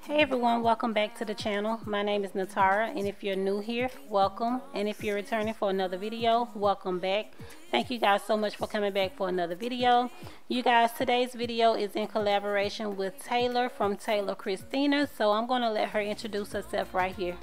Hey everyone, welcome back to the channel. My name is Natara, and if you're new here, welcome, and if you're returning for another video, welcome back. Thank you guys so much for coming back for another video. You guys, today's video is in collaboration with Taylor from Taylor Christina, so I'm going to let her introduce herself right here.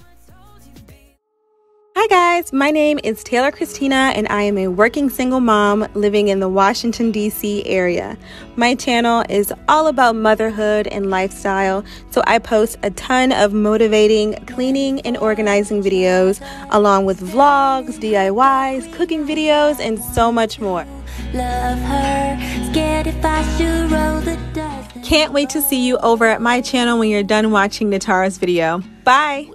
Hi guys, my name is Taylor Christina and I am a working single mom living in the Washington, D.C. area. My channel is all about motherhood and lifestyle, so I post a ton of motivating cleaning and organizing videos along with vlogs, DIYs, cooking videos, and so much more. Love her, scared if I should roll the dice. Can't wait to see you over at my channel when you're done watching Natara's video. Bye!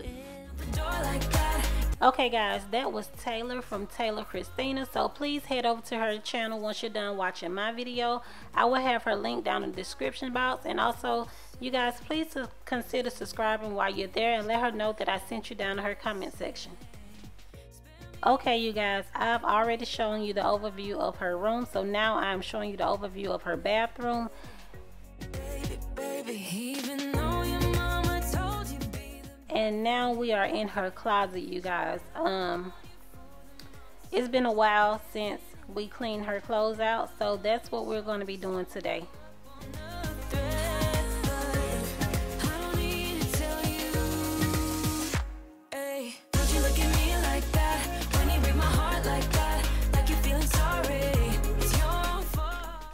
Okay guys, that was Taylor from Taylor Christina, so please head over to her channel once you're done watching my video. I will have her link down in the description box, and also you guys please consider subscribing while you're there and let her know that I sent you down to her comment section. Okay you guys, I've already shown you the overview of her room, so now I'm showing you the overview of her bathroom. And now we are in her closet, you guys. It's been a while since we cleaned her clothes out, so that's what we're going to be doing today.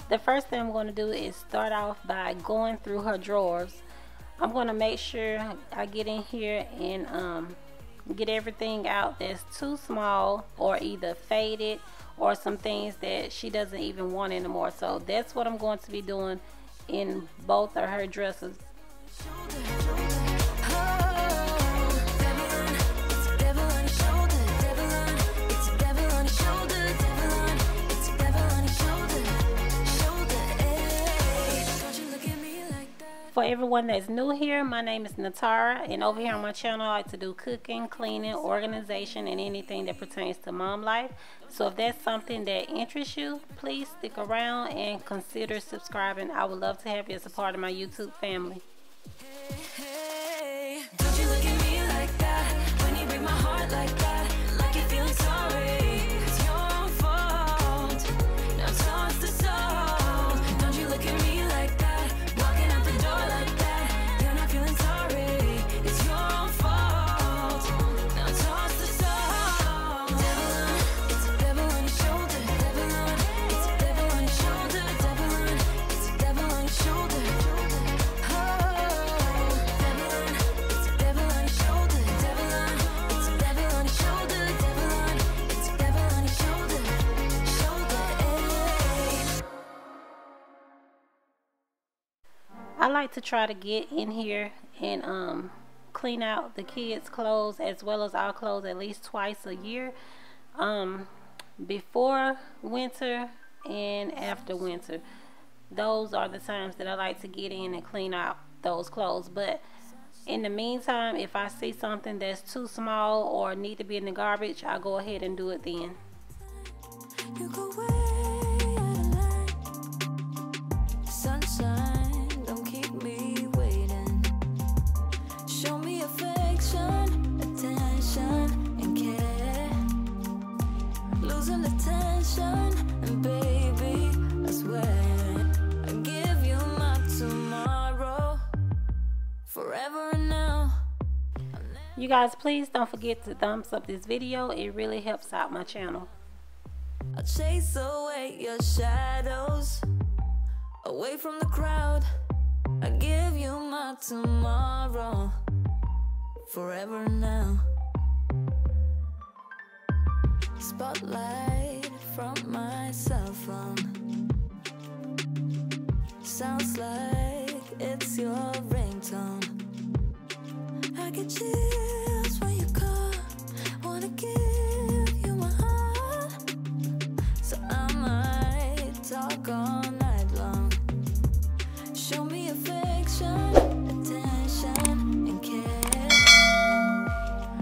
The first thing I'm going to do is start off by going through her drawers. I'm going to make sure I get in here and get everything out that's too small or either faded or some things that she doesn't even want anymore. So that's what I'm going to be doing in both of her dresses. For everyone that's new here, my name is Natara, and over here on my channel I like to do cooking, cleaning, organization, and anything that pertains to mom life. So if that's something that interests you, please stick around and consider subscribing. I would love to have you as a part of my YouTube family. Hey, don't you look at me like that when you break my heart like that, like you're feeling sorry. It's your fault. Now toss the soul. Don't you look at me like that, walking out the door like that. You're not feeling sorry. It's your fault. Now toss the soul. Devil, it's a devil on your shoulder. Devil, it's a devil on your shoulder. Devil, it's a devil on your shoulder. I like to try to get in here and clean out the kids' clothes as well as our clothes at least twice a year, before winter and after winter. Those are the times that I like to get in and clean out those clothes. But in the meantime, if I see something that's too small or need to be in the garbage, I'll go ahead and do it then. You go way out of line. Sunshine, don't keep me waiting. Show me affection, attention, and care. Losing the tension, and baby, I swear I give you my tomorrow, forever and now. You guys, please don't forget to thumbs up this video. It really helps out my channel. I'll chase away your shadows, away from the crowd. I give you my tomorrow, forever now. Spotlight from my cell phone, sounds like it's your ringtone. I get chills when you call, wanna give you my heart, so I might talk all night long. Show me affection, attention, and care.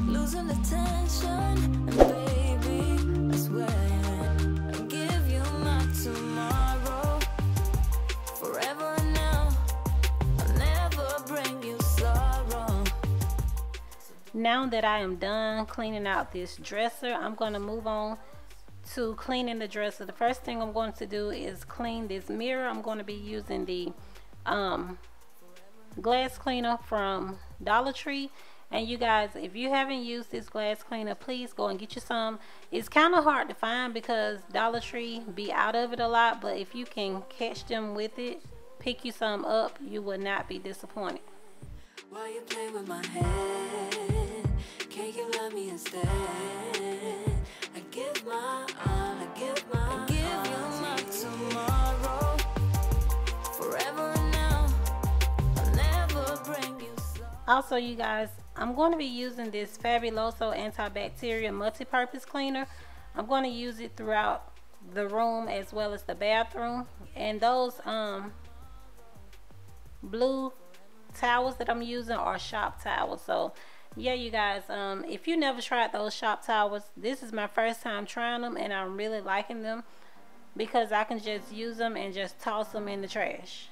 Losing the tension, and baby, I swear I give you my tomorrow, forever and now. I'll never bring you sorrow. Now that I am done cleaning out this dresser, I'm going to move on to cleaning the dresser. The first thing I'm going to do is clean this mirror. I'm going to be using the glass cleaner from Dollar Tree. And you guys, if you haven't used this glass cleaner, please go and get you some. It's kind of hard to find because Dollar Tree be out of it a lot, but if you can catch them with it, pick you some up, you will not be disappointed. Why you play with my head? Can't you love me instead? I give my all, I give you my tomorrow. Forever and now, I'll never bring you so. Also, you guys, I'm going to be using this Fabuloso antibacterial multi-purpose cleaner. I'm going to use it throughout the room as well as the bathroom. And those blue towels that I'm using are shop towels. So yeah, you guys, if you never tried those shop towels, this is my first time trying them, and I'm really liking them because I can just use them and just toss them in the trash.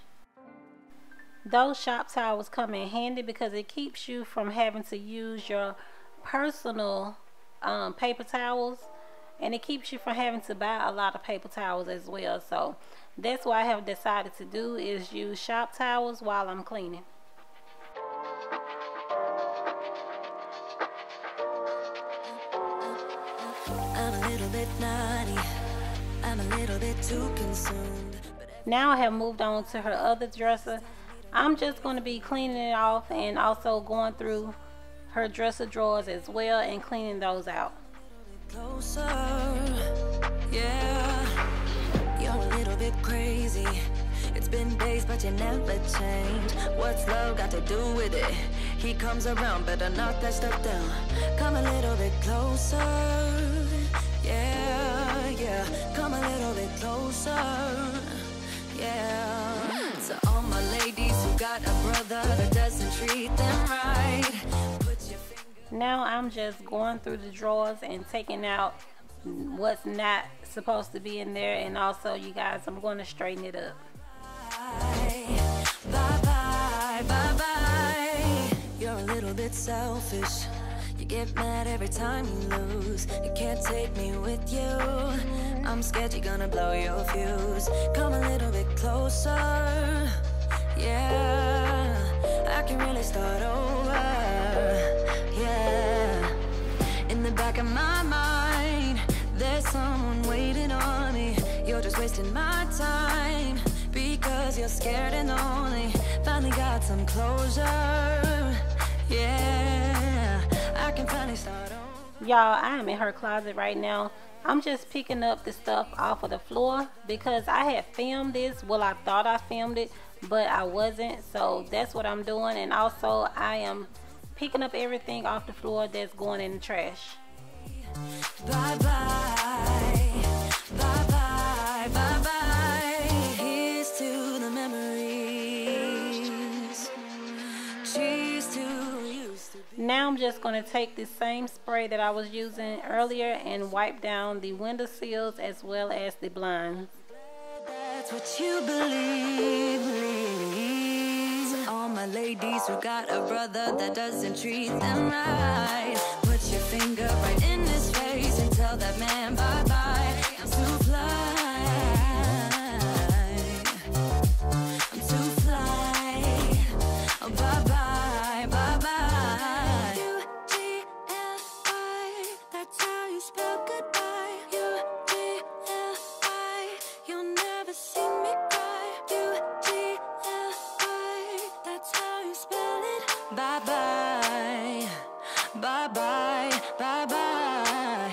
Those shop towels come in handy because it keeps you from having to use your personal paper towels, and it keeps you from having to buy a lot of paper towels as well. So that's what I have decided to do, is use shop towels while I'm cleaning. I'm a little bit naughty, I'm a little bit too consumed. Now I have moved on to her other dresser. I'm just going to be cleaning it off and also going through her dresser drawers as well and cleaning those out. Closer, yeah, you're a little bit crazy. It's been days but you never change. What's love got to do with it? He comes around, better knock that stuff down. Come a little bit closer, yeah, yeah. Come a little bit closer, yeah. To all my ladies who got a brother that doesn't treat them right, put your finger. Now I'm just going through the drawers and taking out what's not supposed to be in there, and also, you guys, I'm going to straighten it up. Bye, bye, bye, bye. You're a little bit selfish. You get mad every time you lose. You can't take me with you. I'm scared you're gonna blow your fuse. Come a little bit closer. Yeah, I can really start over. Yeah, in the back of my mind, there's someone waiting on me. You're just wasting my time because you're scared and lonely. Finally got some closure. Yeah, I can finally start over. Y'all, I am in her closet right now. I'm just picking up the stuff off of the floor because I had filmed this. Well, I thought I filmed it, but I wasn't. So that's what I'm doing. And also, I am picking up everything off the floor that's going in the trash. Bye bye, bye bye, bye bye. Here's to the memories. Cheers to used to be. Now I'm just going to take the same spray that I was using earlier and wipe down the window sills as well as the blinds. That's what you believe. So all my ladies who got a brother that doesn't treat them right, put your finger right in his face and tell that man bye bye. I'm too fly. I'm too fly. Oh, bye bye, bye bye. U-G-L-I, that's how you spell goodbye. U-G-L-I, you'll never see me cry. U-G-L-I, that's how you spell it. Bye bye, bye bye, bye bye.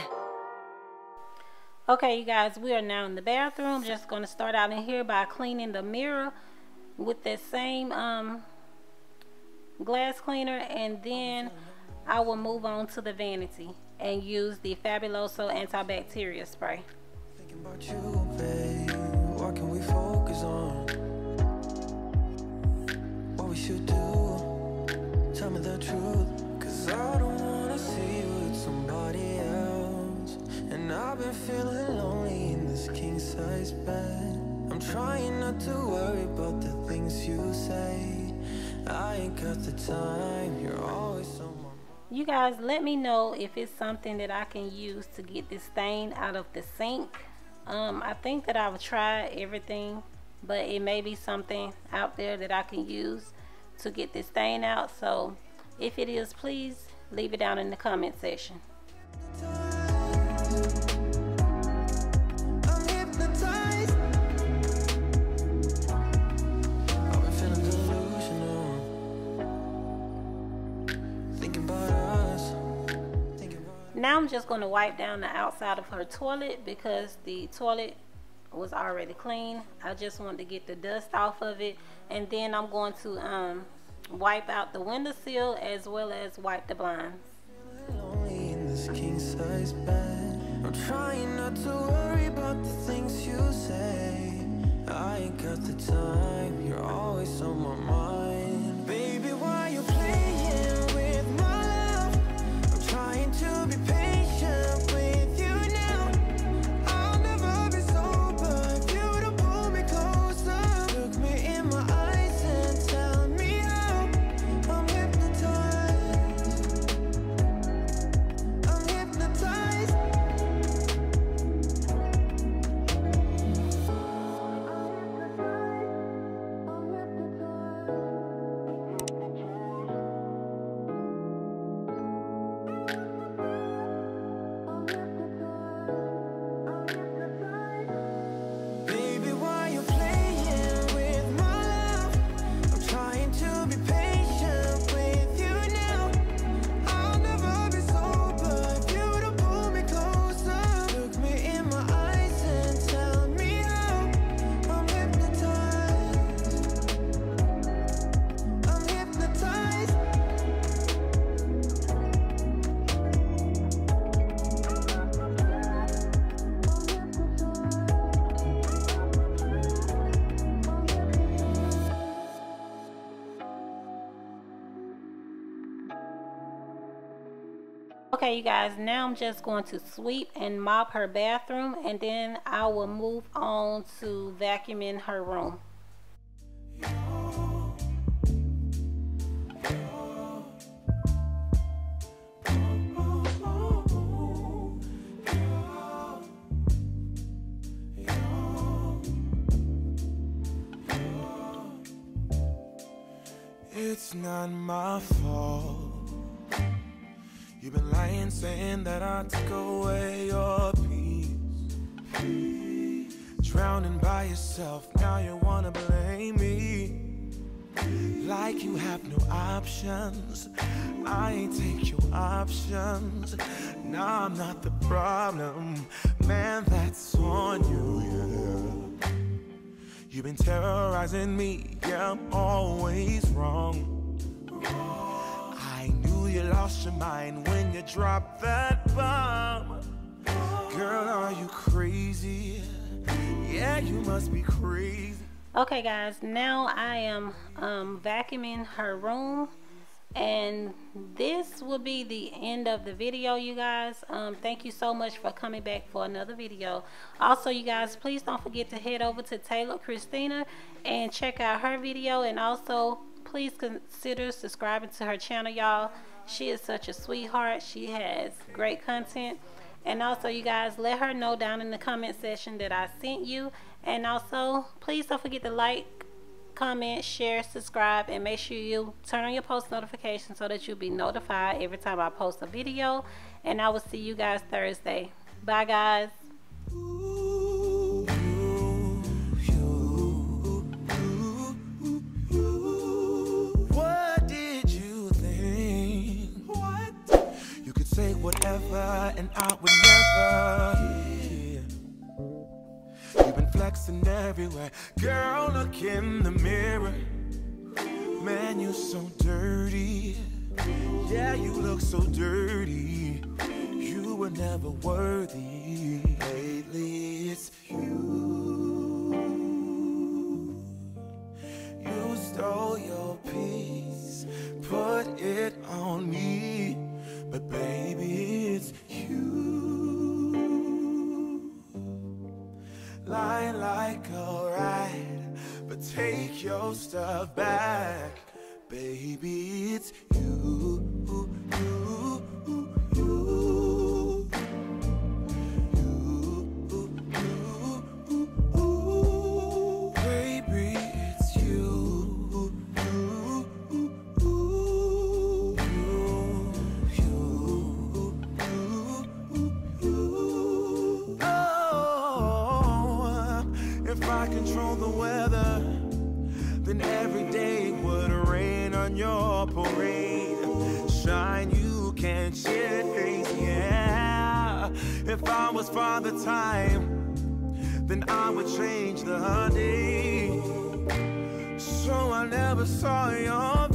Okay, you guys, we are now in the bathroom. Just going to start out in here by cleaning the mirror with that same glass cleaner, and then I will move on to the vanity and use the Fabuloso antibacterial spray. Thinking about you, babe. What can we focus on? What we should do? Tell me the truth. 'Cause I don't wanna see you with somebody else. And I've been feeling lonely in this king-size bed. I'm trying not to worry about the things you say. I ain't got the time. You're always on my mind. You guys, let me know if it's something that I can use to get this stain out of the sink. I think that I've tried everything, but it may be something out there that I can use to get this stain out. So if it is, please leave it down in the comment section. I'm hypnotized. I've been feeling delusional. Thinking about us. Now I'm just going to wipe down the outside of her toilet because the toilet was already clean. I just wanted to get the dust off of it, and then I'm going to wipe out the windowsill as well as wipe the blinds. Lonely in this king-size bed. I'm trying not to worry about the things you say. I ain't got the time. You're always on my mind. Baby, why you playing with my love? I'm trying to be patient with you now. I'll never be sober if you don't pull me closer. Look me in my eyes and tell me how. I'm hypnotized. I'm hypnotized. Baby, why you playing with my love? I'm trying to be patient with you now. I'll never be sober if you don't pull me closer. Look me in my eyes and tell me how. I'm hypnotized. I'm hypnotized. Okay, you guys, now I'm just going to sweep and mop her bathroom, and then I will move on to vacuuming her room. It's not my fault. You've been lying, saying that I took away your peace. Drowning by yourself, now you wanna blame me. Like you have no options. I ain't take your options. Nah, I'm not the problem. Man, that's on you, yeah. You've been terrorizing me, yeah, I'm always wrong. I knew you lost your mind when you dropped that bomb. Girl, are you crazy? Yeah, you must be crazy. Okay, guys, now I am vacuuming her room, and this will be the end of the video, you guys. Thank you so much for coming back for another video. Also, you guys, please don't forget to head over to Taylor Christina and check out her video, and also please consider subscribing to her channel, y'all. She is such a sweetheart. She has great content. And also, you guys, let her know down in the comment section that I sent you. And also, please don't forget to like, comment, share, subscribe, and make sure you turn on your post notifications so that you'll be notified every time I post a video. And I will see you guys Thursday. Bye, guys. What did you think? What? You could say whatever and I would never hear. You've been flexing everywhere. Girl, look in the mirror. Man, you so dirty. Yeah, you look so dirty. You were never worthy. Lately it's you. You stole your peace, put it on me. But baby, it's you. Lie like a ride, but take your stuff back. Baby, it's you. weather, then every day would rain on your parade. Shine, you can't shed grace, yeah. If I was Father Time, then I would change the day. So I never saw your